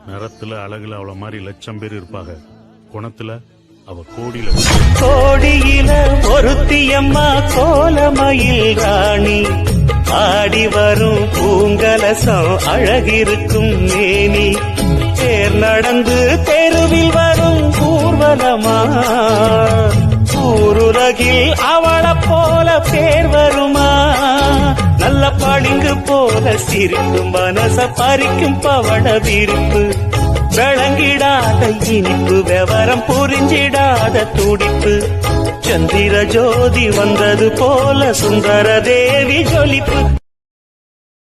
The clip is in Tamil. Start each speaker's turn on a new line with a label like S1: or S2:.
S1: நிறத்துல அழகுல அவள மாதிரி லட்சம் பேர் இருப்பாங்க. குணத்துல அவ கோடியில
S2: கோடியில ஒருத்தியம்மா கோலமயில் ராணி. ஆடி வரும் பூங்கலசம் அழகிருக்கும் மேனி. தேர் நடந்து தெருவில் வரும் ஊர்வலமா. ஊருலகில் அவளை போல பேர் வருமா. நல்ல பளிங்கு போல சிரிக்கும் மனச பறிக்கும் பவள விரிப்பு. விளங்கிடாத இனிப்பு விவரம் புரிஞ்சிடாத துடிப்பு. சந்திர ஜோதி வந்தது போல சுந்தர தேவி ஜொலிப்பு.